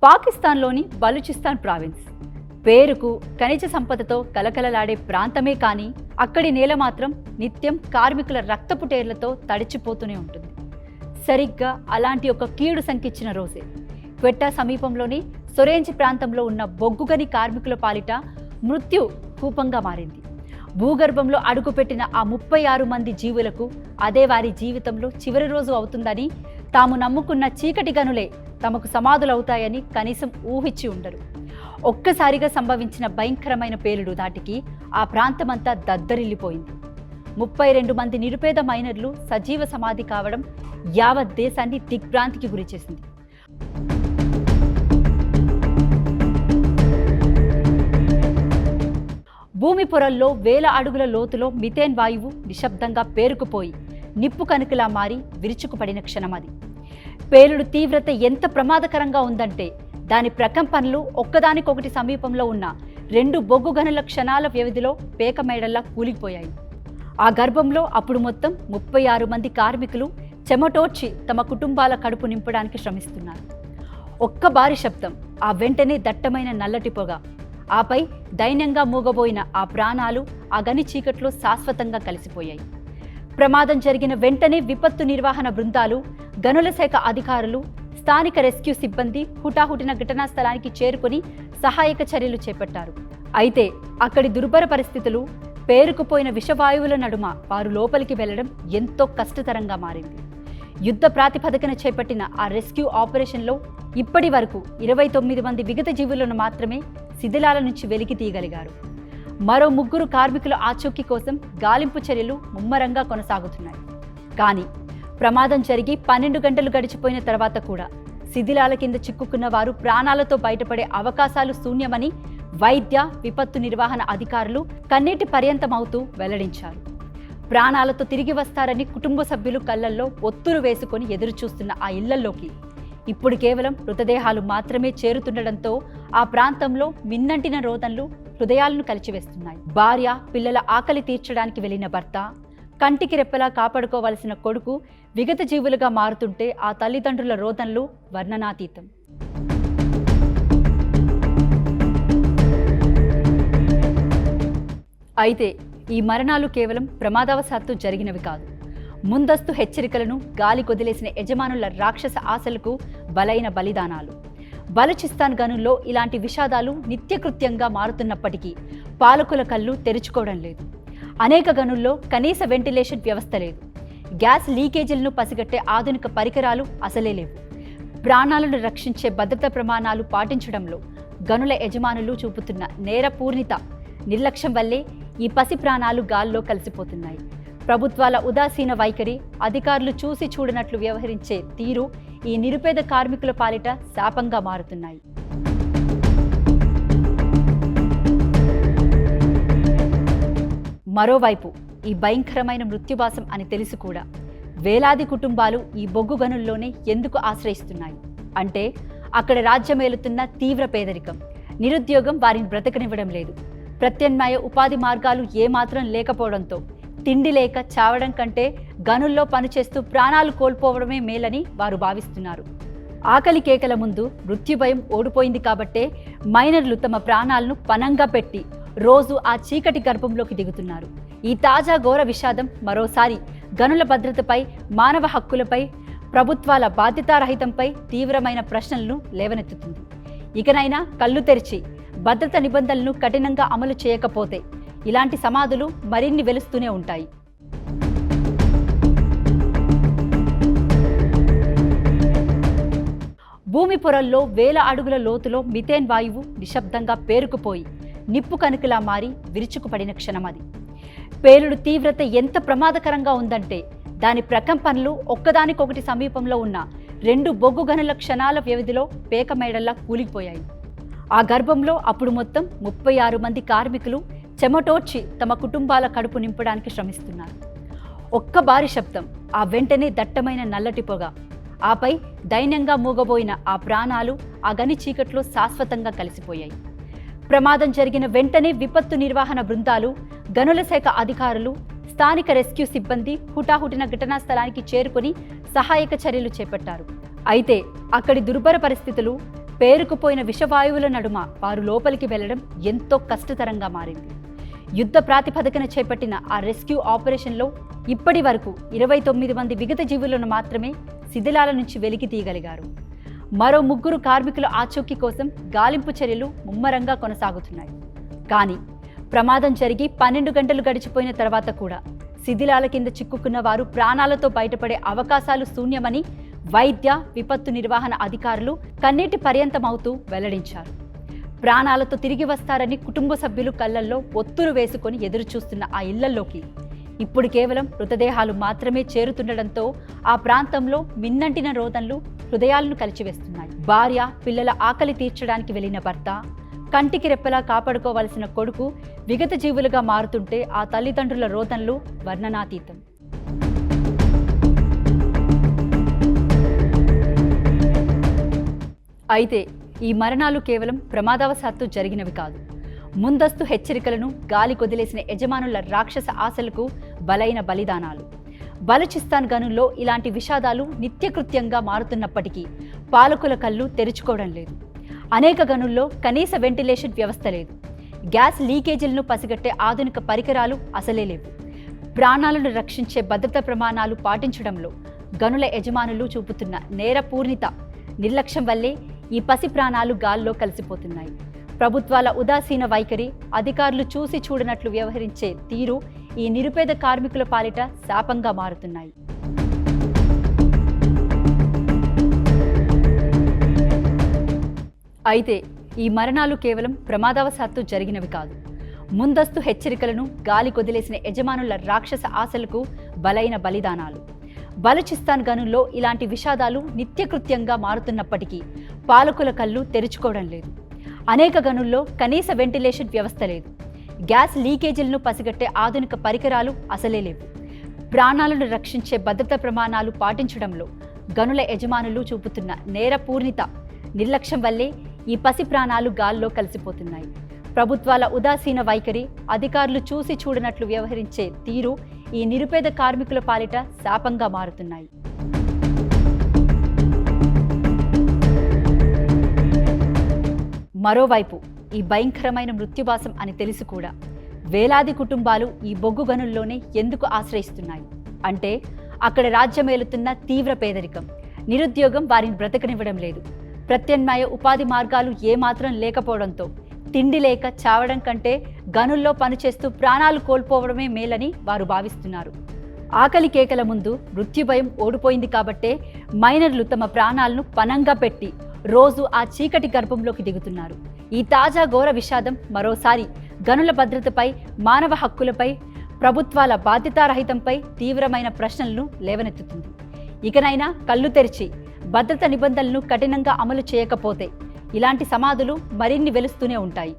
పాకిస్తాన్లోని బలూచిస్తాన్ ప్రావిన్స్ పేరుకు ఖనిజ సంపదతో కలకలలాడే ప్రాంతమే కానీ అక్కడి నేల మాత్రం నిత్యం కార్మికుల రక్తపుటేర్లతో తడిచిపోతూనే ఉంటుంది. సరిగ్గా అలాంటి ఒక కీడు సంకిచ్చిన రోజే క్వెట్టా సమీపంలోని సొరేంజి ప్రాంతంలో ఉన్న బొగ్గుగని కార్మికుల పాలిట మృత్యు కూపంగా మారింది. భూగర్భంలో అడుగుపెట్టిన ఆ 36 మంది జీవులకు అదే వారి జీవితంలో చివరి రోజు అవుతుందని, తాము నమ్ముకున్న చీకటి గనులే తమకు సమాధులవుతాయని కనీసం ఊహించి ఉండరు. ఒక్కసారిగా సంభవించిన భయంకరమైన పేలుడు దాటికి ఆ ప్రాంతమంతా దద్దరిల్లిపోయింది. 32 మంది నిరుపేద మైనర్లు సజీవ సమాధి కావడం యావత్ దేశాన్ని దిగ్భ్రాంతికి గురిచేసింది. భూమి పొరల్లో వేల అడుగుల లోతులో మిథేన్ వాయువు నిశ్శబ్దంగా పేరుకుపోయి నిప్పు కణుకులా మారి విరుచుకుపడిన క్షణమది. పేలుడు తీవ్రత ఎంత ప్రమాదకరంగా ఉందంటే దాని ప్రకంపనలు ఒక్కదానికొకటి సమీపంలో ఉన్న 2 బొగ్గు గనుల క్షణాల వ్యవధిలో పేకమేడల్లా కూలిపోయాయి. ఆ గర్భంలో అప్పుడు మొత్తం 36 మంది కార్మికులు చెమటోడ్చి తమ కుటుంబాల కడుపు నింపడానికి శ్రమిస్తున్నారు. ఒక్క భారీ శబ్దం, ఆ వెంటనే దట్టమైన నల్లటి పొగ, ఆపై దైన్యంగా మూగబోయిన ఆ ప్రాణాలు ఆ గని చీకట్లో శాశ్వతంగా కలిసిపోయాయి. ప్రమాదం జరిగిన వెంటనే విపత్తు నిర్వహణ బృందాలు, గనుల శాఖ అధికారులు, స్థానిక రెస్క్యూ సిబ్బంది హుటాహుటిన ఘటనా స్థలానికి చేరుకొని సహాయక చర్యలు చేపట్టారు. అయితే అక్కడి దుర్భర పరిస్థితులు, పేరుకుపోయిన విషవాయువుల నడుమ వారు లోపలికి వెళ్లడం ఎంతో కష్టతరంగా మారింది. యుద్ధ ప్రాతిపదికన చేపట్టిన ఆ రెస్క్యూ ఆపరేషన్లో ఇప్పటి వరకు 29 మంది విగత జీవులను మాత్రమే శిథిలాల నుంచి వెలికి తీయగలిగారు. మరో 3 కార్మికుల ఆచూకీ కోసం గాలింపు చర్యలు ముమ్మరంగా కొనసాగుతున్నాయి. కానీ ప్రమాదం జరిగి 12 గంటలు గడిచిపోయిన తర్వాత కూడా శిథిలాల కింద చిక్కుకున్న వారు ప్రాణాలతో బయటపడే అవకాశాలు శూన్యమని వైద్య, విపత్తు నిర్వహణ అధికారులు కన్నీటి పర్యంతమవుతూ వెల్లడించారు. ప్రాణాలతో తిరిగి వస్తారని కుటుంబ సభ్యులు కళ్ళల్లో ఒత్తురు వేసుకొని ఎదురుచూస్తున్న ఆ ఇళ్లల్లోకి ఇప్పుడు కేవలం మృతదేహాలు మాత్రమే చేరుతుండడంతో ఆ ప్రాంతంలో మిన్నంటిన రోదనలు హృదయాలను కలిచివేస్తున్నాయి. భార్య, పిల్లల ఆకలి తీర్చడానికి వెళ్లిన భర్త, కంటికి రెప్పలా కాపాడుకోవలసిన కొడుకు విగత జీవులుగా మారుతుంటే ఆ తల్లిదండ్రుల రోదనలు వర్ణనాతీతం. అయితే ఈ మరణాలు కేవలం ప్రమాదవశాత్తు జరిగినవి కాదు. ముందస్తు హెచ్చరికలను గాలి కొదిలేసిన యజమానుల రాక్షస ఆశలకు బలైన బలిదానాలు. బలూచిస్తాన్ గనుల్లో ఇలాంటి విషాదాలు నిత్యకృత్యంగా మారుతున్నప్పటికీ పాలకుల కళ్ళు తెరుచుకోవడం లేదు. అనేక గనుల్లో కనీస వెంటిలేషన్ వ్యవస్థ లేదు. గ్యాస్ లీకేజీలను పసిగట్టే ఆధునిక పరికరాలు అసలే లేవు. ప్రాణాలను రక్షించే భద్రతా ప్రమాణాలు పాటించడంలో గనుల యజమానులు చూపుతున్న నేరపూర్ణిత, నిర్లక్ష్యం వల్లే ఈ పసి ప్రాణాలు గాల్లో కలిసిపోతున్నాయి. ప్రభుత్వాల ఉదాసీన వైఖరి, అధికారులు చూసి చూడనట్లు వ్యవహరించే తీరు ఈ నిరుపేద కార్మికుల పాలిట శాపంగా మారుతున్నాయి. మరోవైపు ఈ భయంకరమైన మృత్యువాసం అని తెలిసి కూడా వేలాది కుటుంబాలు ఈ బొగ్గు గనుల్లోనే ఎందుకు ఆశ్రయిస్తున్నాయి అంటే అక్కడ రాజ్యమేలుతున్న తీవ్ర పేదరికం, నిరుద్యోగం వారిని బ్రతకనివ్వడం లేదు. ప్రత్యామ్నాయ ఉపాధి మార్గాలు ఏమాత్రం లేకపోవడంతో తిండి లేక చావడం కంటే గనుల్లో పనిచేస్తూ ప్రాణాలు కోల్పోవడమే మేలని వారు భావిస్తున్నారు. ఆకలి కేకల ముందు మృత్యు భయం ఓడిపోయింది కాబట్టే మైనర్లు తమ ప్రాణాలను పణంగా పెట్టి రోజు ఆ చీకటి గర్భంలోకి దిగుతున్నారు. ఈ తాజా ఘోర విషాదం మరోసారి గనుల భద్రతపై, మానవ హక్కులపై, ప్రభుత్వాల బాధ్యతారహితంపై తీవ్రమైన ప్రశ్నలను లేవనెత్తుతుంది. ఇకనైనా కళ్ళు తెరిచి భద్రత నిబంధనలను కఠినంగా అమలు చేయకపోతే ఇలాంటి సమాధులు మరిన్ని వెలుస్తూనే ఉంటాయి. భూమి పొరల్లో వేల అడుగుల లోతులో మిథేన్ వాయువు నిశ్శబ్దంగా పేరుకుపోయి నిప్పు కణుకులా మారి విరుచుకుపడిన క్షణమది. పేలుడు తీవ్రత ఎంత ప్రమాదకరంగా ఉందంటే దాని ప్రకంపనలు ఒక్కదానికొకటి సమీపంలో ఉన్న 2 బొగ్గు గనుల క్షణాల వ్యవధిలో పేకమేడల్లా కూలిపోయాయి. ఆ గర్భంలో అప్పుడు మొత్తం 36 మంది కార్మికులు చెమటోడ్చి తమ కుటుంబాల కడుపు నింపడానికి శ్రమిస్తున్నారు. ఒక్క భారీ శబ్దం, ఆ వెంటనే దట్టమైన నల్లటి పొగ, ఆపై దైన్యంగా మూగబోయిన ఆ ప్రాణాలు ఆ గని చీకట్లో శాశ్వతంగా కలిసిపోయాయి. ప్రమాదం జరిగిన వెంటనే విపత్తు నిర్వహణ బృందాలు, గనుల శాఖ అధికారులు, స్థానిక రెస్క్యూ సిబ్బంది హుటాహుటిన ఘటనా స్థలానికి చేరుకొని సహాయక చర్యలు చేపట్టారు. అయితే అక్కడి దుర్భర పరిస్థితులు, పేరుకుపోయిన విషవాయువుల నడుమ వారు లోపలికి వెళ్లడం ఎంతో కష్టతరంగా మారింది. యుద్ధ ప్రాతిపదికన చేపట్టిన ఆ రెస్క్యూ ఆపరేషన్లో ఇప్పటి వరకు 29 మంది విగత జీవులను మాత్రమే శిథిలాల నుంచి వెలికి తీయగలిగారు. మరో 3 కార్మికుల ఆచూకీ కోసం గాలింపు చర్యలు ముమ్మరంగా కొనసాగుతున్నాయి. కానీ ప్రమాదం జరిగి 12 గంటలు గడిచిపోయిన తర్వాత కూడా శిథిలాల కింద చిక్కుకున్న వారు ప్రాణాలతో బయటపడే అవకాశాలు శూన్యమని వైద్య విపత్తు నిర్వహణ అధికారులు కన్నీటి పర్యంతమవుతూ వెల్లడించారు. ప్రాణాలతో తిరిగి వస్తారని కుటుంబ సభ్యులు కళ్లల్లో ఒత్తులు వేసుకొని ఎదురుచూస్తున్న ఆ ఇళ్లలోకి ఇప్పుడు కేవలం మృతదేహాలు మాత్రమే చేరుతుండడంతో ఆ ప్రాంతంలో మిన్నంటిన రోదనలు హృదయాలను కలిచివేస్తున్నాయి. భార్య పిల్లల ఆకలి తీర్చడానికి వెళ్లిన భర్త, కంటికి రెప్పలా కాపాడుకోవలసిన కొడుకు విగత జీవులుగా మారుతుంటే ఆ తల్లిదండ్రుల రోదనలు వర్ణనాతీతం. అయితే ఈ మరణాలు కేవలం ప్రమాదవశాత్తు జరిగినవి కాదు. ముందస్తు హెచ్చరికలను గాలి కొదిలేసిన యజమానుల రాక్షస ఆశలకు బలైన బలిదానాలు. బలూచిస్తాన్ గనుల్లో ఇలాంటి విషాదాలు నిత్యకృత్యంగా మారుతున్నప్పటికీ పాలకుల కళ్ళు తెరుచుకోవడం లేదు. అనేక గనుల్లో కనీస వెంటిలేషన్ వ్యవస్థ లేదు. గ్యాస్ లీకేజీలను పసిగట్టే ఆధునిక పరికరాలు అసలే లేవు. ప్రాణాలను రక్షించే భద్రతా ప్రమాణాలు పాటించడంలో గనుల యజమానులు చూపుతున్న నేరపూర్ణిత నిర్లక్ష్యం వల్లే ఈ పసి ప్రాణాలు గాల్లో కలిసిపోతున్నాయి. ప్రభుత్వాల ఉదాసీన వైఖరి, అధికారులు చూసి చూడనట్లు వ్యవహరించే తీరు ఈ నిరుపేద కార్మికుల పాలిట శాపంగా మారుతున్నాయి. అయితే ఈ మరణాలు కేవలం ప్రమాదవశాత్తు జరిగినవి కాదు. ముందస్తు హెచ్చరికలను గాలి కొదిలేసిన యజమానుల రాక్షస ఆశలకు బలైన బలిదానాలు. బలూచిస్తాన్ గనుల్లో ఇలాంటి విషాదాలు నిత్యకృత్యంగా మారుతున్నప్పటికీ పాలకుల కళ్ళు తెరుచుకోవడం లేదు. అనేక గనుల్లో కనీస వెంటిలేషన్ వ్యవస్థ లేదు. గ్యాస్ లీకేజీలను పసిగట్టే ఆధునిక పరికరాలు అసలే లేవు. ప్రాణాలను రక్షించే భద్రతా ప్రమాణాలు పాటించడంలో గనుల యజమానులు చూపుతున్న నేరపూర్ణిత నిర్లక్ష్యం వల్లే ఈ పసి ప్రాణాలు గాల్లో కలిసిపోతున్నాయి. ప్రభుత్వాల ఉదాసీన వైఖరి, అధికారులు చూసి చూడనట్లు వ్యవహరించే తీరు ఈ నిరుపేద కార్మికుల పాలిట శాపంగా మారుతున్నాయి. మరోవైపు ఈ భయంకరమైన మృత్యువాసం అని తెలిసి కూడా వేలాది కుటుంబాలు ఈ బొగ్గు గనుల్లోనే ఎందుకు ఆశ్రయిస్తున్నాయి అంటే అక్కడ రాజ్యమేలుతున్న తీవ్ర పేదరికం, నిరుద్యోగం వారిని బ్రతకనివ్వడం లేదు. ప్రత్యామ్నాయ ఉపాధి మార్గాలు ఏమాత్రం లేకపోవడంతో తిండి లేక చావడం కంటే గనుల్లో పనిచేస్తూ ప్రాణాలు కోల్పోవడమే మేలని వారు భావిస్తున్నారు. ఆకలి కేకల ముందు మృత్యుభయం ఓడిపోయింది కాబట్టే మైనర్లు తమ ప్రాణాలను పణంగా పెట్టి రోజు ఆ చీకటి గర్భంలోకి దిగుతున్నారు. ఈ తాజా ఘోర విషాదం మరోసారి గనుల భద్రతపై, మానవ హక్కులపై, ప్రభుత్వాల బాధ్యతారహితంపై తీవ్రమైన ప్రశ్నలను లేవనెత్తుతుంది. ఇకనైనా కళ్ళు తెరిచి భద్రత నిబంధనలను కఠినంగా అమలు చేయకపోతే ఇలాంటి సమాధులు మరిన్ని వెలుస్తూనే ఉంటాయి.